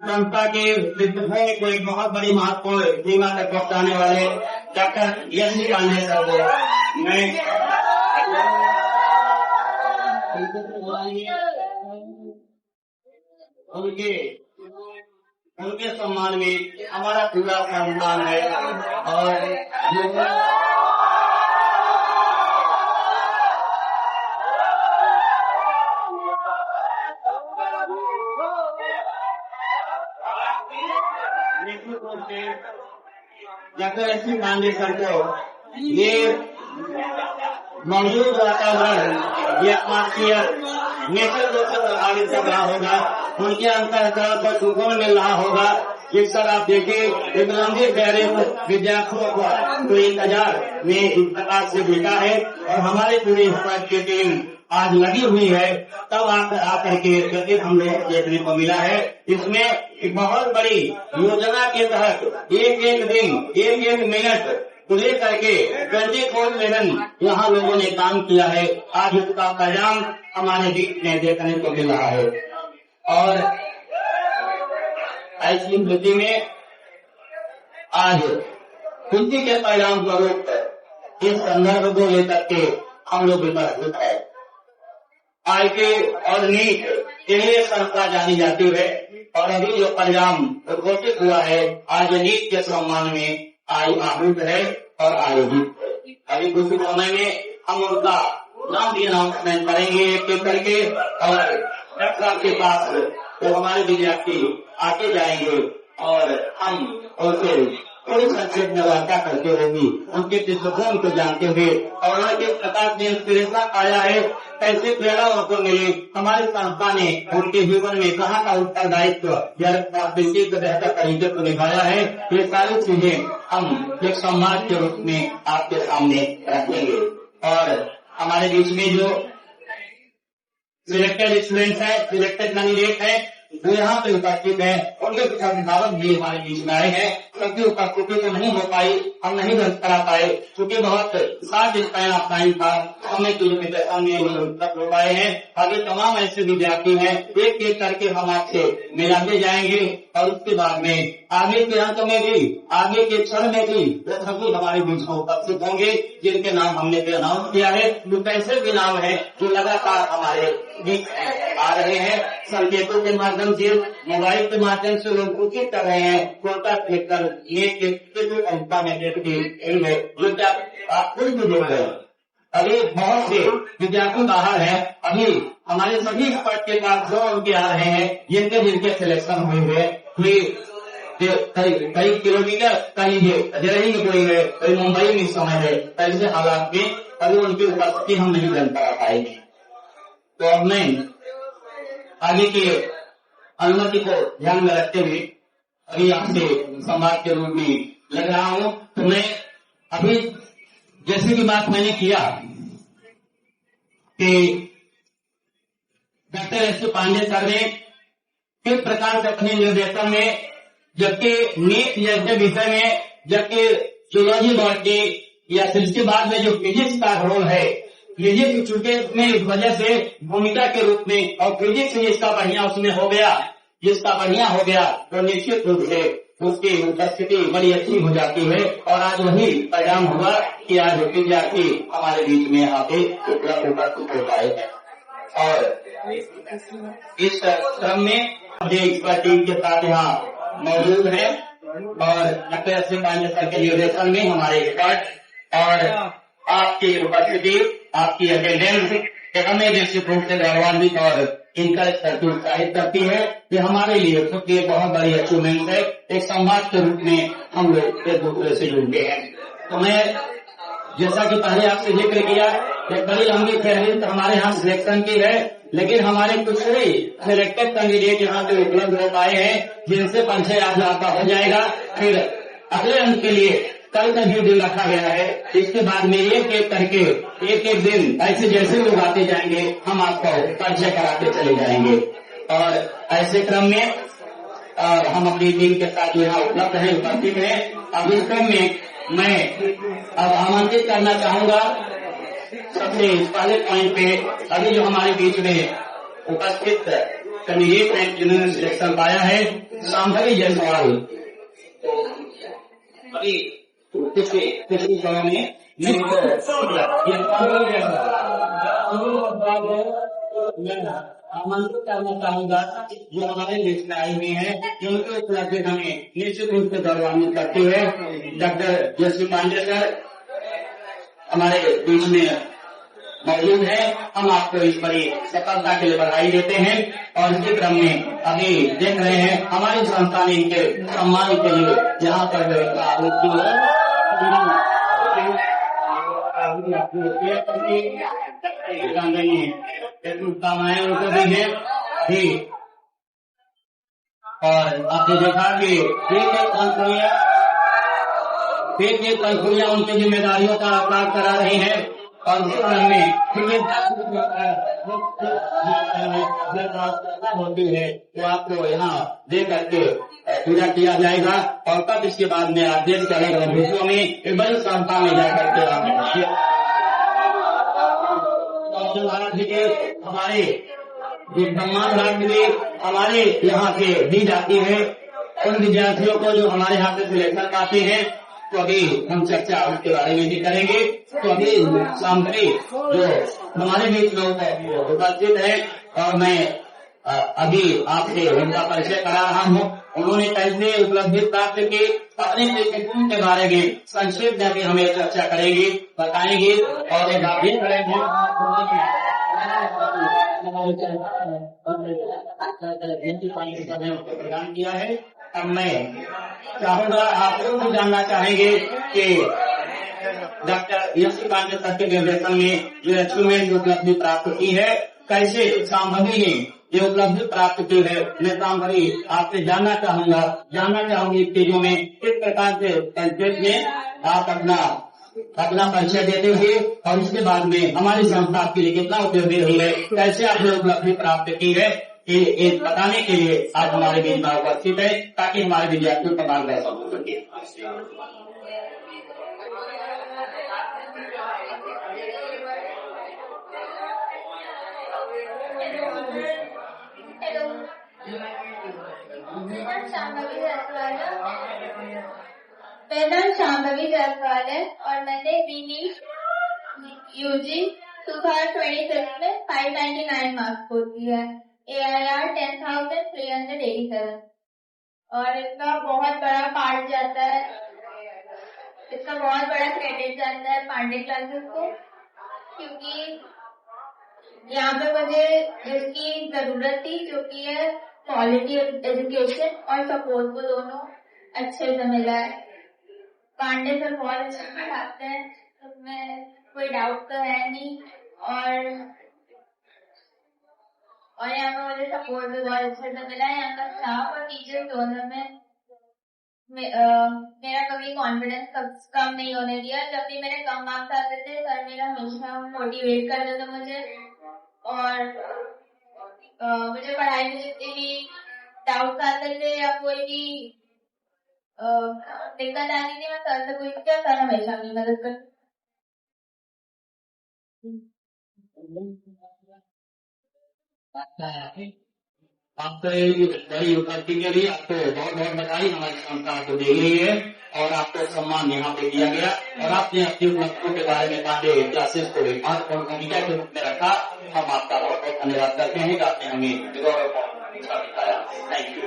संस्था के विद्रोह को एक बहुत बड़ी महत्वपूर्ण सीमा तक पहुंचाने वाले डॉक्टर यश पांडे सर को मैं उनके सम्मान में हमारा पूरा सम्मान है। और डॉक्टर यश पांडे सर को ये मौजूद वातावरण ये आत्मीय नेचर को प्रभावित कर रहा होगा, उनके अंतर्गत पर सुकून मिल रहा होगा। जिस तरह आप देखिए एक लंबे गहरे विद्यार्थियों को तो 1000 में इस प्रकार से भेजा है और हमारे पूरे स्क्वाड की टीम आज लगी हुई है। तब आकर के हम लोग देखने को मिला है। इसमें एक बहुत बड़ी योजना के तहत एक दिन एक मिनट को लेकर के 24/7 यहाँ लोगों ने काम किया है। आज उसका परिणाम हमारे बीच में देखने को मिल रहा है। और ऐसी स्थिति में आज खुशी के परिणाम स्वरूप इस संदर्भ को लेकर के हम लोग विमर्शित है। आईटी और नीट के लिए संस्था जानी जाती है और अभी जो परिणाम घोषित हुआ है आज नीट के सम्मान में आहूत है और आयोजित है। अभी कुछ समय में हम उनका नाम भी अनाउंसमेंट करेंगे एक करके और डॉक्टर के पास तो हमारे विद्यार्थी आके जाएंगे और हम उनसे थोड़ी संक्षेप में वार्ता करते होंगे, उनके दृष्टिकोण को जानते हुए और उनके प्रकार से इंस्पिरेशन आया है, कैसे प्रेरणा उनको मिली, हमारी संस्था ने उनके जीवन में कहाँ का उत्तरदायित्व बेहतर तरीके को निभाया है। ये सारी चीजें हम एक समाज के रूप में आपके सामने रखेंगे। और हमारे बीच में जो सिलेक्टेड स्टूडेंट है, सिलेक्टेड कैंडिडेट है जो यहाँ पे उपस्थित है, उनके कुछ अभिभावक भी हमारे बीच में आए हैं, क्योंकि उपस्थिति तो नहीं हो पाई, हम नहीं दर्ज करा पाए क्योंकि बहुत 7 दिन पहला टाइम था, समय की तक हो पाए हैं। अभी तमाम ऐसे विद्यार्थी हैं, एक एक करके हम आपसे मिलाते जाएंगे और उसके बाद में आगे के अंत में भी आगे के क्षण में भी वो सभी हमारे बीच में उपस्थित होंगे जिनके नाम हमने भी अनाउंस किया है। जो ऐसे भी नाम है जो लगातार हमारे बीच आ रहे हैं, संकेतों के माध्यम से मोबाइल के माध्यम से लोग सूचित कर रहे हैं, कॉन्टैक्ट लेकर ये संस्था में जो आप खुद भी देख रहे हैं। अभी बहुत से विद्यार्थी बाहर है, अभी हमारे सभी स्पर्ट के पास जो उनके आ रहे हैं जिनके सिलेक्शन हुए कई किलोमीटर कहीं दिल्ली में कोई है, कोई मुंबई में समय है, ऐसे हालात में अभी उनकी उपस्थिति हम नहीं बन पाएंगे। तो अब मैं आगे की अनुमति को ध्यान में रखते हुए अभी आपसे संवाद के रूप में लग रहा हूँ। तो मैं अभी जैसे की बात मैंने किया कि डॉक्टर यश पांडे सर ने किस प्रकार से अपने निर्देशन में जबकि नीट जैसे विषय में जबकि जूलॉजी बॉटनी या फिर इसके बाद में जो फिजिक्स का रोल है, फिजिक्स चूंकि में इस वजह से भूमिका के रूप में और फिजिक्स जिसका बढ़िया उसमें हो गया तो निश्चित रूप से उसकी उपस्थिति बड़ी अच्छी हो जाती है। और आज वही परिणाम हुआ कि आज विद्यार्थी हमारे बीच में आके उपस्थित हो पाए हैं। और इस क्रम में टीम के साथ यहाँ मौजूद है और डॉक्टर यश पांडे सर के निर्देशन में हमारे एक्सपर्ट और आपकी उपस्थिति आपकी अटेंडेंस हमें निश्चित रूप से गौरवान्वित और इनकरेज करके उत्साहित करती है। ये हमारे लिए खुद की बहुत बड़ी अचीवमेंट है। एक संवाद के रूप में हम लोग एक दूसरे से जुड़ गए हैं। तो मैं जैसा कि पहले आपसे जिक्र किया एक बड़ी लंबी फहरिस्त हमारे यहाँ सिलेक्शन की है, लेकिन हमारे कुछ ही सिलेक्टेड कैंडिडेट यहाँ पे उपलब्ध हो पाए हैं जिनसे परिचय आज आपका हो जाएगा। फिर अगले अंक के लिए कल का भी दिन रखा गया है। इसके बाद में एक एक करके एक दिन ऐसे जैसे लोग आते जाएंगे हम आपको परिचय कराते चले जाएंगे। और ऐसे क्रम में हम अपनी टीम के साथ यहाँ उपलब्ध है, उपस्थित है। अब इस क्रम में मैं अब आमंत्रित करना चाहूंगा सबसे पहले पॉइंट पे अभी जो हमारे बीच में उपस्थित कैंडिडेट में जिन्होंने सिलेक्शन पाया है शांभवी जायसवाल। अभी कुछ गाँव में आमंत्रित करना चाहूंगा जो हमारे देश में आए हुए हैं कि उनके उपलब्धि हमें निश्चित रूप से गौरवान्वित करते हुए डॉक्टर जयश्री पांडे सर हमारे बीच में मौजूद है। हम आपको इस बड़ी सफलता के लिए बधाई देते हैं और इसी क्रम में अभी देख रहे हैं हमारी संस्था ने इनके सम्मान के लिए यहाँ पर शुभकामनाएं उनको दी है ठीक। और आपने देखा कि एक पंखुड़ियां उनकी जिम्मेदारियों का आकार करा रही है और उस क्रम में होती है तो आपको यहाँ दे करके पूजा किया जाएगा और तब इसके बाद में आप देश के अलग अलग देशों में एक बड़ी संस्था में जाकर के हमारे सम्मान राज्य में हमारे यहाँ से दी जाती है उन विद्यार्थियों को जो हमारे यहाँ से सिलेक्शन पाते हैं। तो अभी हम चर्चा उसके बारे में भी करेंगे। तो अभी शांभवी जो हमारे बीच में उपस्थित है और मैं अभी आपसे उनका परिचय करा रहा हूँ। उन्होंने कैसे उपलब्धि प्राप्त की अपने दृष्टिकोण के बारे में संक्षिप्त में हमें चर्चा करेंगे बताएंगे और एक आगे करेंगे प्रदान किया है। अब मैं चाहूंगा आप लोग जानना चाहेंगे कि डॉक्टर जयश्री पांडे सर के निर्देशन में जो अचीवमेंट उपलब्धि प्राप्त की है कैसे शांभवी ने ये उपलब्धि प्राप्त की है। मैं शांभवी आपसे जानना चाहूंगी इस चीजों में किस प्रकार से संक्षेप में आप अपना परिचय देते हुए और उसके बाद में हमारी संस्था आपके लिए कितना उपयोगी हुई है कैसे आपने उपलब्धि प्राप्त की है ये बताने के लिए आज हमारे बीच में उपस्थित है ताकि हमारे विद्यार्थियों का मार्गदर्शन हो सके। मेरा नाम शांभवी जायसवाल है और मैंने बीनीट यूजी 2026 में 599 मार्क्स स्कोर किया है। AIR 10,387 और इसका बहुत बड़ा पार्ट जाता है, इसका बहुत बड़ा क्रेडिट जाता है पांडे क्लासेस को, क्योंकि यहाँ पे मुझे जिसकी जरूरत थी जो कि है क्वालिटी एजुकेशन और सपोर्ट को दोनों अच्छे से मिला है। पांडे सर बहुत अच्छे पढ़ाते हैं, उसमें कोई डाउट तो है नहीं और यहाँ पे मुझे सपोर्ट भी बहुत अच्छे से मिला है। यहाँ का स्टाफ और टीचर दोनों में मेरा कभी कॉन्फिडेंस कम नहीं होने दिया। जब भी मेरे कम मार्क्स आते थे सर मेरा हमेशा मोटिवेट करते थे मुझे और मुझे पढ़ाई में जितने भी डाउट आते थे या कोई भी दिक्कत आनी थी मैं सर से पूछती थी, सर हमेशा मेरी मदद करते। आपको बड़ी उपलब्धि के लिए आपको बहुत बहुत बधाई। हमारी संस्था आपको दे रही है और आपको सम्मान यहाँ पे दिया गया और आपने अपनी उपलब्धियों के बारे में पांडे क्लासेस को महत्वपूर्ण भूमिका के रूप में रखा। हम आपका बहुत बहुत धन्यवाद करते हैं कि आपने हमें गौरव दिखाया। Thank you.